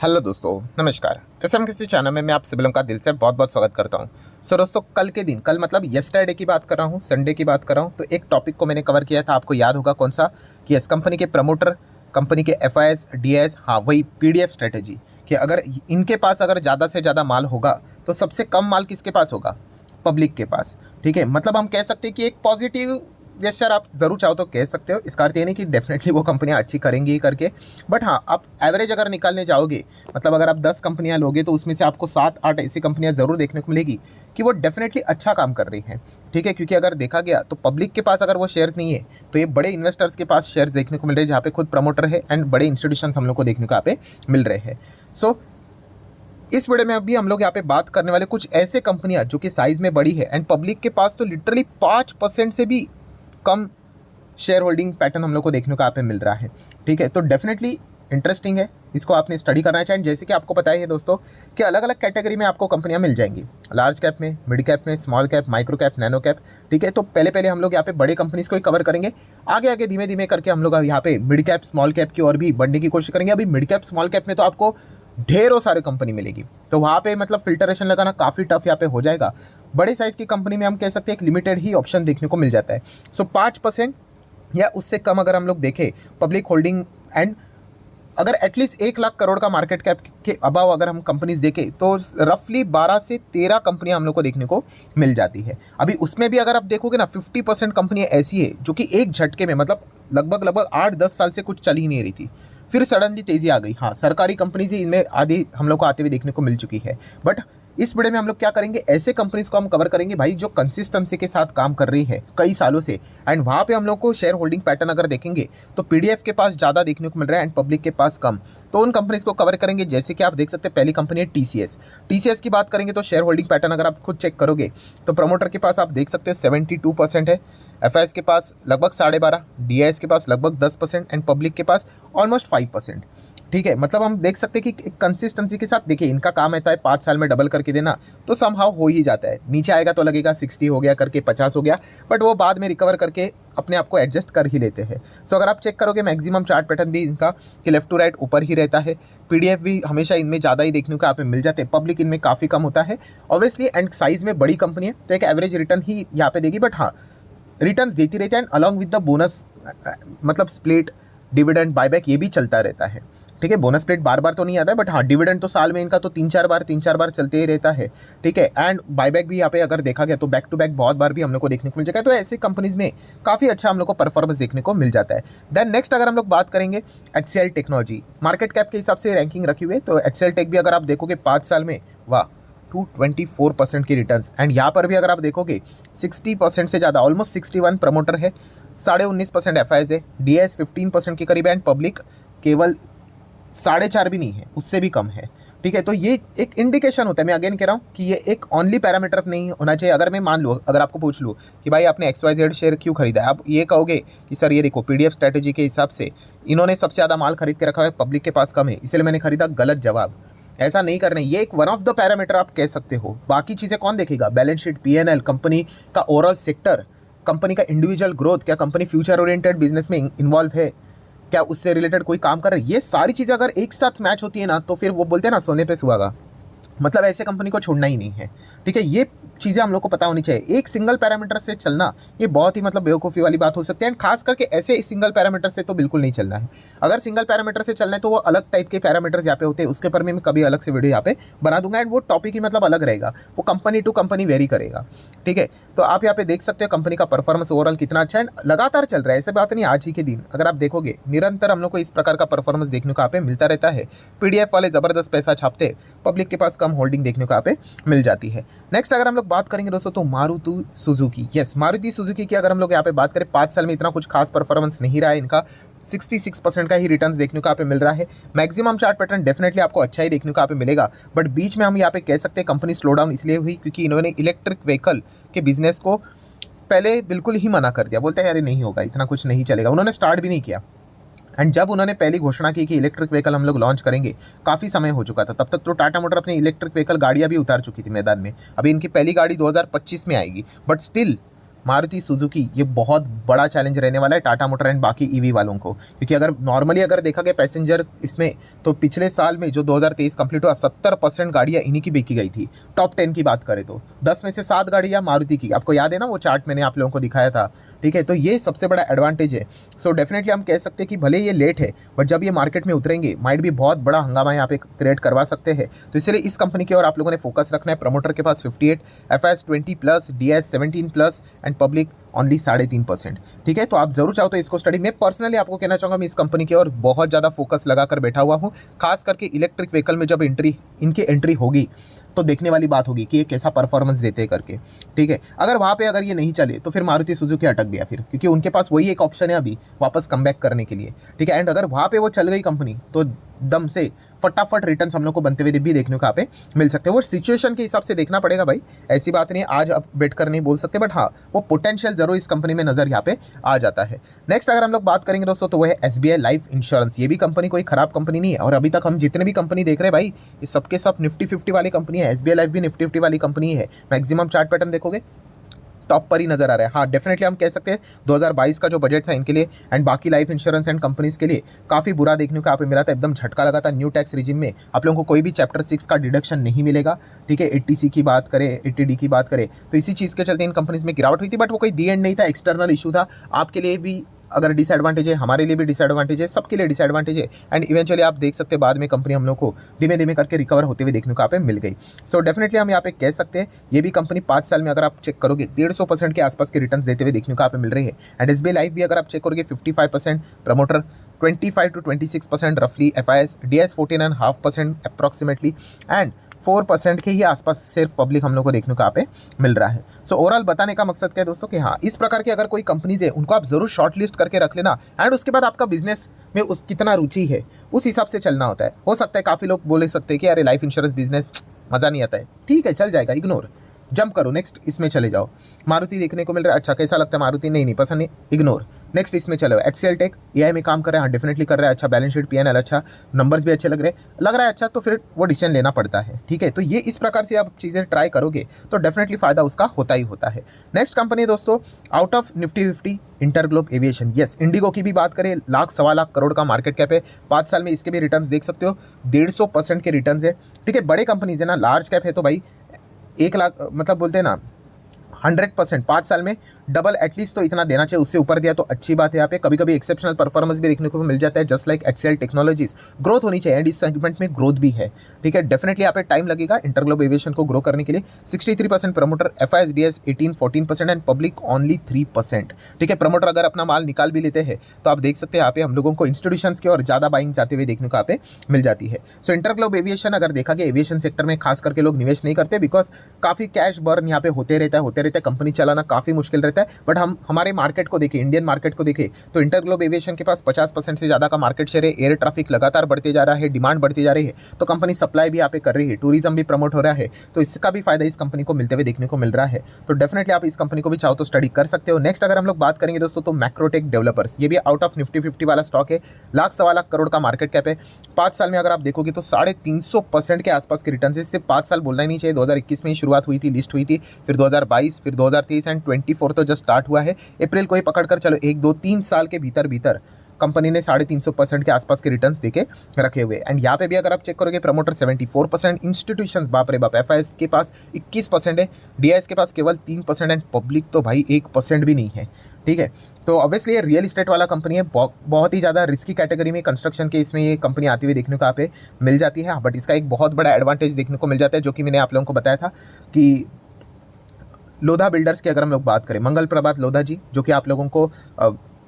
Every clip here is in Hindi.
हेलो दोस्तों, नमस्कार। जैसे हम किसी चैनल में मैं आप सभी लोगों का दिल से बहुत बहुत स्वागत करता हूं। दोस्तों, कल के दिन, कल मतलब यस्टरडे की बात कर रहा हूं, संडे की बात कर रहा हूं, तो एक टॉपिक को मैंने कवर किया था, आपको याद होगा कौन सा, कि यस कंपनी के प्रमोटर, कंपनी के एफआईएस, डीएस, हाँ वही पीडीएफ स्ट्रेटेजी, कि अगर इनके पास अगर ज़्यादा से ज़्यादा माल होगा तो सबसे कम माल किसके पास होगा? पब्लिक के पास। ठीक है, मतलब हम कह सकते हैं कि एक पॉजिटिव जेस्चर आप ज़रूर चाहो तो कह सकते हो। इसका अर्थ ये नहीं कि डेफिनेटली वो कंपनियां अच्छी करेंगी ही करके, बट हाँ, आप एवरेज अगर निकालने जाओगे, मतलब अगर आप 10 कंपनियां लोगे तो उसमें से आपको 7-8 ऐसी कंपनियां ज़रूर देखने को मिलेगी कि वो डेफिनेटली अच्छा काम कर रही हैं। ठीक है, क्योंकि अगर देखा गया तो पब्लिक के पास अगर वो शेयर्स नहीं है तो ये बड़े इन्वेस्टर्स के पास शेयर्स देखने को मिल रहे हैं, जहाँ पे खुद प्रमोटर है एंड बड़े इंस्टीट्यूशन हम लोग को देखने को यहाँ पे मिल रहे हैं। सो इस वीडियो में अभी हम लोग यहाँ पे बात करने वाले कुछ ऐसे कंपनियां जो कि साइज में बड़ी है एंड पब्लिक के पास तो लिटरली 5% से भी कम शेयर होल्डिंग पैटर्न हम लोग को देखने को यहाँ पे मिल रहा है। ठीक है, तो डेफिनेटली इंटरेस्टिंग है, इसको आपने स्टडी करना चाहिए। जैसे कि आपको पता ही है दोस्तों कि अलग अलग कैटेगरी में आपको कंपनियां मिल जाएंगी, लार्ज कैप में, मिड कैप में, small cap, micro cap, nano cap. ठीक है, तो पहले पहले हम लोग यहाँ पे बड़े कंपनीज को ही कवर करेंगे, आगे आगे धीमे धीमे करके हम लोग यहाँ पे मिड कैप स्मॉल कैप की और भी बढ़ने की कोशिश करेंगे। अभी मिड कैप स्मॉल कैप में तो आपको ढेरों सारे कंपनी मिलेगी, तो वहाँ पे मतलब फिल्टरेशन लगाना काफ़ी टफ यहाँ पे हो जाएगा। बड़े साइज़ की कंपनी में हम कह सकते हैं एक लिमिटेड ही ऑप्शन देखने को मिल जाता है। सो 5% या उससे कम अगर हम लोग देखें पब्लिक होल्डिंग, एंड अगर एटलीस्ट 1 लाख करोड़ का मार्केट कैप के अबाव अगर हम कंपनीज देखें तो रफली 12 से 13 कंपनियां हम लोग को देखने को मिल जाती है। अभी उसमें भी अगर आप देखोगे ना, 50% कंपनियां ऐसी है जो कि एक झटके में, मतलब लगभग लगभग 8-10 साल से कुछ चल ही नहीं रही थी, फिर सडनली तेजी आ गई। हाँ, सरकारी कंपनीज ही इनमें आधी हम लोग को आते हुए देखने को मिल चुकी है। बट इस वीडियो में हम लोग क्या करेंगे, ऐसे कंपनीज को हम कवर करेंगे भाई जो कंसिस्टेंसी के साथ काम कर रही है कई सालों से, एंड वहाँ पे हम लोग को शेयर होल्डिंग पैटर्न अगर देखेंगे तो पीडीएफ के पास ज़्यादा देखने को मिल रहा है एंड पब्लिक के पास कम। तो उन कंपनीज को कवर करेंगे। जैसे कि आप देख सकते हैं, पहली कंपनी है टीसीएस। टीसीएस की बात करेंगे तो शेयर होल्डिंग पैटर्न अगर आप खुद चेक करोगे तो प्रमोटर के पास आप देख सकते हो 72% है, एफआईएस के पास लगभग 12.5%, डीआईएस के पास लगभग 10% एंड पब्लिक के पास ऑलमोस्ट 5%। ठीक है, मतलब हम देख सकते हैं कि कंसिस्टेंसी के साथ, देखिए इनका काम रहता है 5 साल में डबल करके देना, तो समहाउ हो ही जाता है। नीचे आएगा तो लगेगा 60 हो गया करके, 50 हो गया, बट वो बाद में रिकवर करके अपने आप को एडजस्ट कर ही लेते हैं। सो अगर आप चेक करोगे मैक्सिमम चार्ट पैटर्न भी इनका कि लेफ्ट टू राइट ऊपर ही रहता है। पीडीएफ भी हमेशा इनमें ज़्यादा ही देखने को यहाँ पे मिल जाते हैं, पब्लिक इनमें काफ़ी कम होता है ऑब्वियसली, एंड साइज में बड़ी कंपनी है तो एक एवरेज रिटर्न ही यहाँ पे देगी। बट हाँ, रिटर्न्स देती रहती है and along with the bonus, मतलब स्प्लिट, डिविडेंड, बायबैक, ये भी चलता रहता है। ठीक है, बोनस प्लेट बार बार तो नहीं आता है, बट हाँ डिविडेंड तो साल में इनका तो 3-4 बार चलते ही रहता है। ठीक है, एंड बायबैक भी यहाँ पे अगर देखा गया तो बैक टू बैक बहुत बार भी हम लोग को देखने को मिल जाएगा। तो ऐसी कंपनीज में काफ़ी अच्छा हम लोग को परफॉर्मेंस देखने को मिल जाता है। देन नेक्स्ट अगर हम लोग बात करेंगे एचसीएल टेक्नोलॉजी, मार्केट कैप के हिसाब से रैंकिंग रखी हुई है, तो एचसीएल टेक भी अगर आप देखोगे 5 साल में, वाह, 224% की रिटर्न्स, एंड यहाँ पर भी अगर आप देखोगे 60% से ज़्यादा, ऑलमोस्ट 61 प्रमोटर है, 19.5% एफआईएस है, डीएस 15% के करीब, एंड पब्लिक केवल 4.5 भी नहीं है, उससे भी कम है। ठीक है, तो ये एक इंडिकेशन होता है, मैं अगेन कह रहा हूँ कि ये एक ओनली पैरामीटर नहीं होना चाहिए। अगर मैं मान लूँ, अगर आपको पूछ लूँ कि भाई आपने XYZ शेयर क्यों खरीदा है, आप ये कहोगे कि सर ये देखो पीडीएफ स्ट्रैटेजी के हिसाब से इन्होंने सबसे ज़्यादा माल खरीद के रखा है, पब्लिक के पास कम है, इसलिए मैंने खरीदा। गलत जवाब, ऐसा नहीं करना है। ये एक वन ऑफ द पैरामीटर आप कह सकते हो, बाकी चीज़ें कौन देखेगा? बैलेंस शीट, पीएनएल, कंपनी का ओवरऑल सेक्टर, कंपनी का इंडिविजुअल ग्रोथ, क्या कंपनी फ्यूचर ओरिएंटेड बिजनेस में इन्वॉल्व है, क्या उससे रिलेटेड कोई काम कर रहा है, ये सारी चीज़ें अगर एक साथ मैच होती है ना, तो फिर वो बोलते हैं ना सोने पे सुहागा, मतलब ऐसे कंपनी को छोड़ना ही नहीं है। ठीक है, ये चीज़ें हम लोग को पता होनी चाहिए। एक सिंगल पैरामीटर से चलना ये बहुत ही मतलब बेवकूफ़ी वाली बात हो सकती है, एंड खास करके ऐसे सिंगल पैरामीटर से तो बिल्कुल नहीं चलना है। अगर सिंगल पैरामीटर से चलना है तो वो अलग टाइप के पैरामीटर्स यहाँ पे होते हैं, उसके पर मैं कभी अलग से वीडियो यहाँ पे बना दूंगा, एंड वो टॉपिक ही मतलब अलग रहेगा, वो कंपनी टू कंपनी वेरी करेगा। ठीक है, तो आप यहाँ पे देख सकते हो कंपनी का परफॉर्मेंस ओवरऑल कितना अच्छा है, लगातार चल रहा है, ऐसे बात नहीं आज ही के दिन। अगर आप देखोगे निरंतर हम लोग को इस प्रकार का परफॉर्मेंस देखने को यहाँ पे मिलता रहता है। पीडीएफ वाले ज़बरदस्त पैसा छापते, पब्लिक के पास कम होल्डिंग देखने को यहाँ पे मिल जाती है। नेक्स्ट अगर हम लोग बात करेंगे दोस्तों तो Maruti Suzuki, yes Maruti Suzuki की अगर हम लोग यहाँ पे बात करें, 5 साल में इतना कुछ खास परफॉर्मेंस नहीं रहा है इनका, 66% का ही रिटर्न्स देखने को यहाँ पे मिल रहा है। मैक्सिमम चार्ट पैटर्न डेफिनेटली आपको अच्छा ही देखने को यहाँ पे मिलेगा, बट बीच में हम यहाँ पे कह सकते हैं कंपनी स्लो डाउन इसलिए हुई क्योंकि इन्होंने इलेक्ट्रिक व्हीकल के बिजनेस को पहले बिल्कुल ही मना कर दिया, बोलते हैं अरे नहीं होगा, इतना कुछ नहीं चलेगा, उन्होंने स्टार्ट भी नहीं किया। एंड जब उन्होंने पहली घोषणा की कि इलेक्ट्रिक व्हीकल हम लोग लॉन्च करेंगे, काफ़ी समय हो चुका था, तब तक तो टाटा मोटर अपनी इलेक्ट्रिक व्हीकल गाड़ियाँ भी उतार चुकी थी मैदान में। अभी इनकी पहली गाड़ी 2025 में आएगी, बट स्टिल मारुति सुजुकी, ये बहुत बड़ा चैलेंज रहने वाला है टाटा मोटर एंड बाकी ईवी वालों को, क्योंकि अगर नॉर्मली अगर देखा गया पैसेंजर इसमें, तो पिछले साल में जो 2023 कंप्लीट हुआ 70% गाड़ियाँ इन्हीं की बेची गई थी। टॉप 10 की बात करें तो 10 में से 7 गाड़ियाँ मारुति की, आपको याद है ना वो चार्ट मैंने आप लोगों को दिखाया था, ठीक है। तो ये सबसे बड़ा एडवांटेज है। सो डेफिनेटली हम कह सकते हैं कि भले ये लेट है, बट जब ये मार्केट में उतरेंगे माइट भी बहुत बड़ा हंगामा यहाँ पे क्रिएट करवा सकते हैं। तो इसलिए इस कंपनी की ओर आप लोगों ने फोकस रखना है। प्रमोटर के पास 58, FIS 20+, DS 17+ and public only 3.5%, ठीक है। तो आप जरूर चाहो तो इसको स्टडी, मैं पर्सनली आपको कहना चाहूँगा मैं इस कंपनी की ओर बहुत ज़्यादा फोकस लगाकर बैठा हुआ हूँ। खास करके इलेक्ट्रिक व्हीकल में जब इनकी एंट्री होगी तो देखने वाली बात होगी कि ये कैसा परफॉर्मेंस देते हैं करके, ठीक है। अगर वहाँ पे अगर ये नहीं चले तो फिर मारुति सुजुकी अटक गया फिर, क्योंकि उनके पास वही एक ऑप्शन है अभी वापस कमबैक करने के लिए, ठीक है। एंड अगर वहाँ पे वो चल गई कंपनी तो दम से फटाफट रिटर्न हम लोग को बनते हुए भी देखने को यहाँ पे मिल सकते हैं। वो सिचुएशन के हिसाब से देखना पड़ेगा भाई, ऐसी बात नहीं आज अब बैठ कर नहीं बोल सकते, बट हाँ वो पोटेंशियल जरूर इस कंपनी में नजर यहाँ पे आ जाता है। नेक्स्ट अगर हम लोग बात करेंगे दोस्तों तो वो है एसबीआई लाइफ इंश्योरेंस। ये भी कंपनी कोई खराब कंपनी नहीं है, और अभी तक हम जितने भी कंपनी देख रहे हैं भाई ये सबके सब निफ्टी 50 वाली कंपनी है। एसबीआई लाइफ भी निफ्टी 50 वाली कंपनी है। मैक्सिमम चार्ट पैटर्न देखोगे टॉप पर ही नजर आ रहा है। हाँ डेफिनेटली हम कह सकते हैं 2022 का जो बजट था इनके लिए एंड बाकी लाइफ इंश्योरेंस एंड कंपनीज के लिए काफ़ी बुरा देखने को यहाँ पे मिला था, एकदम झटका लगा था। न्यू टैक्स रिजिम में आप लोगों को कोई भी चैप्टर 6 का डिडक्शन नहीं मिलेगा, ठीक है। 80C की बात करें, 80D की बात करें, तो इसी चीज़ के चलते इन कंपनीज में गिरावट हुई थी, बट वो कोई दी एंड नहीं था, एक्सटर्नल इशू था। आपके लिए भी अगर डिसएडवांटेज है, हमारे लिए भी डिसएडवांटेज है, सबके लिए डिसएडवांटेज है। एंड इवेंचुअली आप देख सकते हैं बाद में कंपनी हम लोग को धीमे धीमे करके रिकवर होते हुए देखने को यहाँ पे मिल गई। सो डेफिनेटली हम यहाँ पे कह सकते हैं ये भी कंपनी 5 साल में अगर आप चेक करोगे 150% के आसपास के रिटर्न देते हुए देखने को यहाँ पे मिल रही है। एंड एसबीआई लाइफ भी अगर आप चेक करोगे 55%, प्रमोटर 25 to 26% रफली, एफआईएस डीएस 14.5% अप्रॉक्सीमेटली एंड 4% के ही आसपास सिर्फ पब्लिक हम लोग को देखने को यहाँ पे मिल रहा है। सो ओवरऑल बताने का मकसद क्या है दोस्तों कि हाँ इस प्रकार की अगर कोई कंपनीज है उनको आप जरूर शॉर्ट लिस्ट करके रख लेना, एंड उसके बाद आपका बिजनेस में उस कितना रुचि है उस हिसाब से चलना होता है। हो सकता है काफ़ी लोग बोले सकते हैं कि अरे लाइफ इंश्योरेंस बिजनेस मज़ा नहीं आता है, ठीक है चल जाएगा, इग्नोर, जंप करो, नेक्स्ट इसमें चले जाओ। मारुति देखने को मिल रहा है, अच्छा कैसा लगता है मारुति, नहीं पसंद नहीं, इग्नोर, नेक्स्ट इसमें चलो। एचसीएल टेक एआई में काम कर रहा है, हाँ डेफिनेटली कर रहा है, अच्छा बैलेंस शीट पीएनएल अच्छा, नंबर्स भी अच्छे लग रहा है अच्छा, तो फिर वो डिसीजन लेना पड़ता है, ठीक है। तो ये इस प्रकार से आप चीज़ें ट्राई करोगे तो डेफिनेटली फायदा उसका होता ही होता है। नेक्स्ट कंपनी दोस्तों out of Nifty 50 InterGlobe aviation. Yes, Indigo की भी बात करें, लाख सवा लाख करोड़ का मार्केट कैप है, 5 साल में इसके भी रिटर्न देख सकते हो 150% के रिटर्न है, ठीक है। बड़े कंपनीज है ना, लार्ज कैप है तो भाई 1 लाख मतलब बोलते हैं ना 100% 5 साल में डबल एटलीस्ट तो इतना देना चाहिए, उससे ऊपर दिया तो अच्छी बात है। यहाँ पे कभी कभी एक्सेप्शनल परफॉर्मेंस भी देखने को मिल जाता है, just like Excel Technologies. Growth होनी चाहिए एंड इस सेगमेंट में ग्रोथ भी है, ठीक है। डेफिनेटली यहाँ पे टाइम लगेगा इंटरग्लोब एविएशन को ग्रो करने के लिए। 63% promoter, FIS DS 14% and public only 3%, ठीक है। प्रमोटर अगर अपना माल निकाल भी लेते हैं तो आप देख सकते हैं यहाँ पे हम लोगों को इंस्टीट्यूशंस की और ज़्यादा बाइंग जाते हुए देखने को यहाँ पे मिल जाती है। सो इंटरग्लोब एविएशन अगर देखा गया एविएशन सेक्टर में खास करके लोग निवेश नहीं करते, बिकॉज काफ़ी कैश बर्न यहाँ पे होते रहता है, कंपनी चलाना काफ़ी मुश्किल रहता है। बट हम हमारे मार्केट को देखें, इंडियन मार्केट को देखें तो इंटरग्लोब एविएशन के पास 50% से ज़्यादा का मार्केट शेयर है। एयर ट्रैफिक लगातार बढ़ते जा रहा है, डिमांड बढ़ती जा रही है, तो कंपनी सप्लाई भी यहाँ पे कर रही है, टूरिज्म भी प्रमोट हो रहा है, तो इसका भी फायदा इस कंपनी को मिलते हुए देखने को मिल रहा है। तो डेफिनेटली आप इस कंपनी को भी चाहो तो स्टडी कर सकते हो। नेक्स्ट अगर हम लोग बात करेंगे दोस्तों तो मैक्रोटेक डेवलपर्स, ये भी आउट ऑफ निफ्टी 50 वाला स्टॉक है, लाख सवा लाख करोड़ का मार्केट कैप है। 5 साल में अगर आप देखोगे तो 350% के आसपास के रिटर्न है। सिर्फ 5 साल बोलना ही नहीं चाहिए, 2021 में ही शुरुआत हुई थी, लिस्ट हुई थी, फिर 2022, फिर 2023 एंड 24 तो जस्ट स्टार्ट हुआ है। अप्रैल को ही पकड़कर चलो 1 2 3 साल के भीतर कंपनी ने 350% के आसपास के रिटर्न्स देके रखे हुए। एंड यहाँ पे भी अगर आप चेक करोगे प्रमोटर 74%, इंस्टीट्यूशंस बाप रे बाप, एफआईएस के पास 21% है, डीआईएस के पास केवल 3% एंड पब्लिक तो भाई 1% भी नहीं है, ठीक है। तो ऑब्वियसली ये रियल इस्टेट वाला कंपनी है, बहुत ही ज़्यादा रिस्की कैटेगरी में कंस्ट्रक्शन के इसमें ये कंपनी आती हुई देखने को यहाँ पे मिल जाती है। बट इसका एक बहुत बड़ा एडवांटेज देखने को मिल जाता है, जो कि मैंने आप लोगों को बताया था कि लोधा बिल्डर्स की अगर हम लोग बात करें, मंगल प्रभात लोधा जी, जो कि आप लोगों को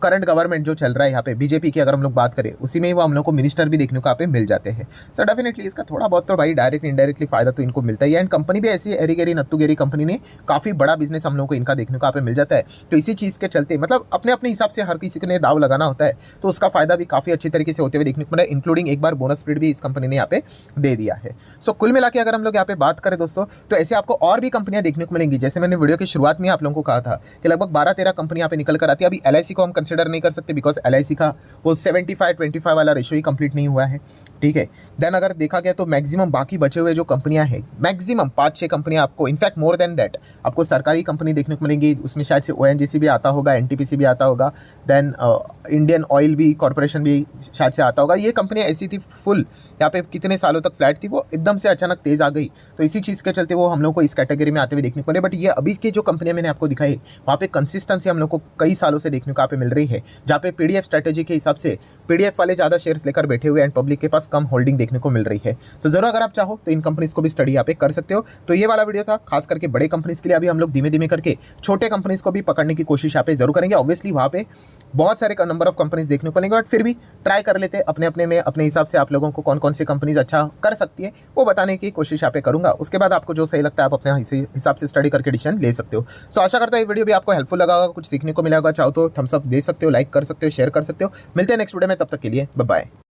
करंट गवर्नमेंट जो चल रहा है यहाँ पे बीजेपी की अगर हम लोग बात करें, उसी में वो हम लोग को मिनिस्टर भी देखने को यहाँ पे मिल जाते हैं। सो डेफिनेटली इसका थोड़ा बहुत तो भाई डायरेक्ट इनडायरेक्टली फायदा तो इनको मिलता ही है। एंड कंपनी भी ऐसी एरी गेरी नत्तू गेरी कंपनी ने काफ़ी बड़ा बिजनेस हम लोग को इनका देखने को यहाँ पे मिल जाता है। तो इसी चीज़ के चलते मतलब अपने अपने हिसाब से हर किसी ने दाव लगाना होता है, तो उसका फायदा भी काफ़ी अच्छी तरीके से होते हुए देखने को मिला, इंक्लूडिंग एक बार बोनस स्प्लिट भी इस कंपनी ने यहाँ पे दे दिया है। सो कुल मिला के अगर हम लोग यहाँ पे बात करें दोस्तों तो ऐसे आपको और भी कंपनियां देखने को मिलेंगी। जैसे मैंने वीडियो की शुरुआत में आप लोगों को कहा था कि लगभग 12-13 कंपनी यहाँ पे निकल कर आती है। अभी एलआईसी को हम कंसिडर कंसिडर नहीं कर सकते बिकॉज LIC का वो 75-25 वाला रेशो ही कंप्लीट नहीं हुआ है, ठीक है। देन अगर देखा गया तो मैक्सिमम बाकी बचे हुए जो कंपनियां हैं, मैक्सिमम 5-6 कंपनियां आपको, इनफैक्ट मोर देन दैट आपको सरकारी कंपनी देखने को मिलेंगी। उसमें शायद से ONGC भी आता होगा, NTPC भी आता होगा, देन इंडियन ऑयल भी कॉर्पोरेशन भी शायद से आता होगा। ये कंपनियां ऐसी थी फुल, यहाँ पे कितने सालों तक फ्लैट थी, वो एकदम से अचानक तेज आ गई, तो इसी चीज़ के चलते वो हम लोग को इस कैटेगरी में आते हुए देखने को मिले। बट ये अभी की जो कंपनियां मैंने आपको दिखाई, वहाँ पे कंसिस्टेंसी हम लोग को कई सालों से देखने को यहाँ पे मिल रही है, जहाँ पे PDF स्ट्रैटेजी के हिसाब से PDF वाले ज़्यादा शेयर्स लेकर बैठे हुए एंड पब्लिक के पास कम होल्डिंग देखने को मिल रही है। सो जरूर अगर आप चाहो तो इन कंपनीज को भी स्टडी यहाँ पे कर सकते हो। तो ये वाला वीडियो था खास करके बड़े कंपनीज के लिए। अभी हम लोग धीमे धीमे करके छोटे कंपनीज को भी पकड़ने की कोशिश यहाँ पे जरूर करेंगे। ऑब्वियसली वहाँ पे बहुत सारे नंबर ऑफ कंपनीज देखने को मिलेंगे, बट फिर भी ट्राई कर लेते हैं अपने अपने में, अपने हिसाब से आप लोगों को कौन कौन सी कंपनीज अच्छा कर सकती है वो बताने की कोशिश यहाँ पे करूंगा। उसके बाद आपको जो सही लगता है आप अपने हिसाब से स्टडी करके डिसीजन ले सकते हो। सो आशा करता हूँ ये वीडियो भी आपको हेल्पफुल लगा होगा, कुछ सीखने को मिला होगा। चाहो तो थम्स अप दे सकते हो, लाइक कर सकते हो, शेयर कर सकते हो। मिलते हैं नेक्स्ट वीडियो में, तब तक के लिए बाय बाय।